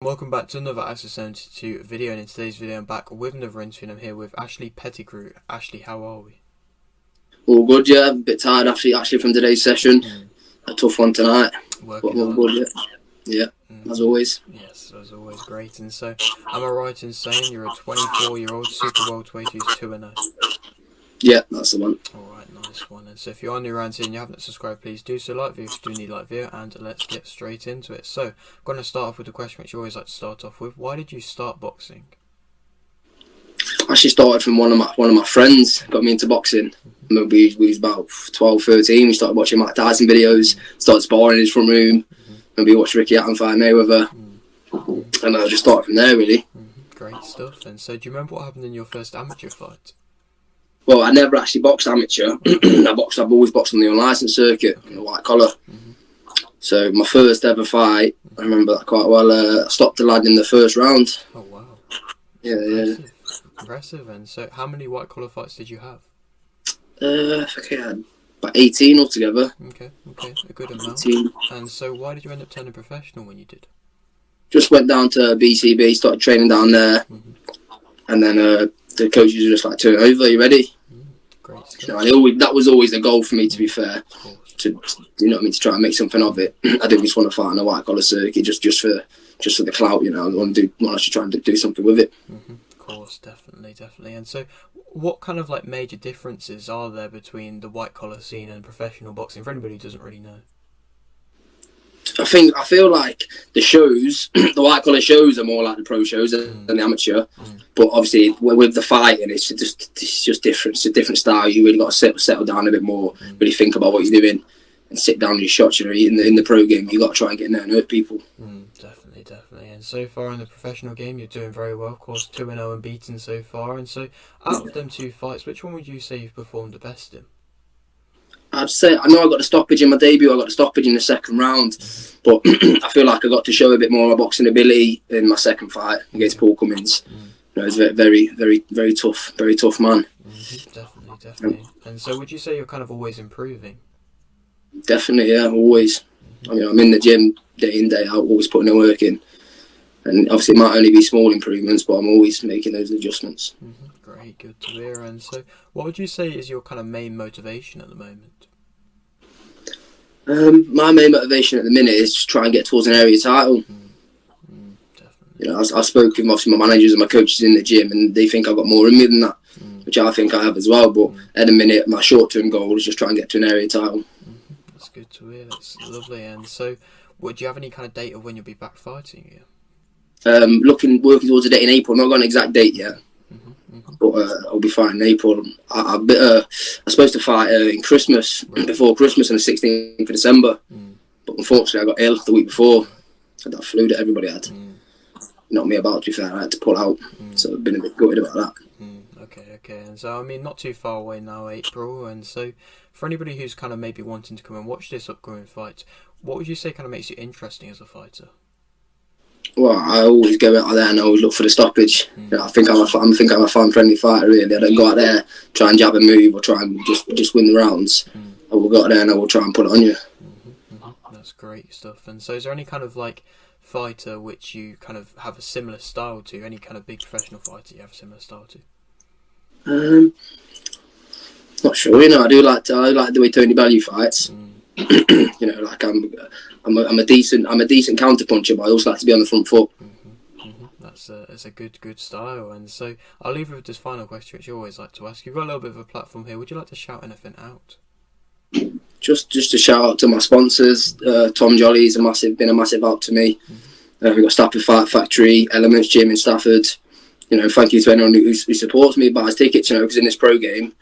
Welcome back to another Access 72 video, and in today's video I'm back with another interview, and I'm here with Ashley Pettigrew. Ashley, how are we? All good, yeah. A bit tired actually from today's session. A tough one tonight. Working but all good, yeah. As always. Yes, as always, great. And so, am I right in saying you're a 24-year-old Super World 22 2-0? Yeah, that's the one. Alright, nice one. And so if you are new around here and you haven't subscribed, please do so. Like video if you do need like video, and let's get straight into it. So, I'm going to start off with the question which you always like to start off with. Why did you start boxing? I actually started from one of my friends, got me into boxing. We was about 12, 13. We started watching Mike Tyson videos, started sparring in his front room, and we watched Ricky Hatton fight Mayweather. And I just started from there, really. Great stuff. And so, do you remember what happened in your first amateur fight? Well, I never actually boxed amateur. I've always boxed on the unlicensed circuit, in the white collar. So my first ever fight, I remember that quite well. I stopped the lad in the first round. Oh wow! Yeah. Impressive. And so, how many white collar fights did you have? I think I had about 18 altogether. Okay, a good amount. 18. And so, why did you end up turning professional when you did? Just went down to BCB, started training down there, and then the coaches were just like, "Turn over, you ready?" Great stuff. That was always the goal for me, to be fair. To to try and make something of it. I didn't just want to fight on a white collar circuit just for the clout, I want to actually try and do something with it. Of course, definitely. And so, what kind of major differences are there between the white collar scene and professional boxing for anybody who doesn't really know? I feel like the shows, the white collar shows, are more like the pro shows than the amateur. But obviously, with the fighting, it's just different. It's a different style. You really got to settle down a bit more, really think about what you're doing, and sit down your shots. In the pro game, you got to try and get in there and hurt people. Definitely. And so far in the professional game, you're doing very well. Of course, 2-0 unbeaten so far. And so, out of them two fights, which one would you say you've performed the best in? I'd say I know I got the stoppage in my debut. I got the stoppage in the second round, but I feel like I got to show a bit more of my boxing ability in my second fight against Paul Cummins. He's a very tough man. Definitely. And so, would you say you're kind of always improving? Definitely, yeah, always. I'm in the gym day in, day out, always putting the work in. And obviously it might only be small improvements, but I'm always making those adjustments. Great, good to hear. And so, what would you say is your kind of main motivation at the moment? My main motivation at the minute is to try and get towards an area title. Definitely. I've spoken with obviously my managers and my coaches in the gym, and they think I've got more in me than that, which I think I have as well. But at the minute, my short-term goal is just try and get to an area title. That's good to hear. That's lovely. And so, would you have any kind of date of when you'll be back fighting here? Working towards a date in April. Not got an exact date yet, but I'll be fighting in April. I'm supposed to fight in Christmas, before Christmas on the 16th of December, but unfortunately I got ill the week before. I had that flu that everybody had. Not me about, to be fair. I had to pull out, so I've been a bit gutted about that. Okay. And so, not too far away now, April. And so, for anybody who's kind of maybe wanting to come and watch this upcoming fight, what would you say kind of makes you interesting as a fighter? Well, I always go out there and I always look for the stoppage. I think I'm a fan-friendly fighter, really. I don't go out there, try and jab and move, or try and just win the rounds. I will go out there and I will try and put it on you. That's great stuff. And so, is there any kind of fighter which you kind of have a similar style to? Any kind of big professional fighter you have a similar style to? Not sure. I do like the way Tony Bellew fights. I'm a decent counter puncher, but I also like to be on the front foot. That's a good style. And so I'll leave you with this final question, which you always like to ask. You've got a little bit of a platform here. Would you like to shout anything out? Just to shout out to my sponsors. Tom Jolly's been a massive help to me. We've got Stafford Fight Factory, Elements Gym in Stafford. Thank you to anyone who supports me, buys tickets. Because in this pro game,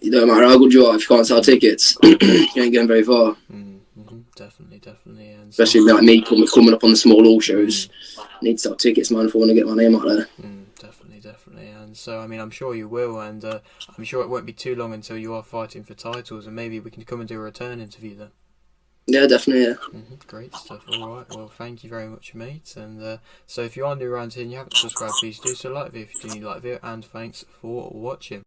it don't matter how good you are, if you can't sell tickets, you ain't getting very far. Definitely. And especially like me coming up on the small all shows, I need to sell tickets, man, if I want to get my name out there. Definitely. And so, I'm sure you will, and I'm sure it won't be too long until you are fighting for titles, and maybe we can come and do a return interview then. Yeah, definitely, yeah. Great stuff. Alright, well, thank you very much, mate. And so if you are new around here and you haven't subscribed, please do so. Like the video if you do like the video, and thanks for watching.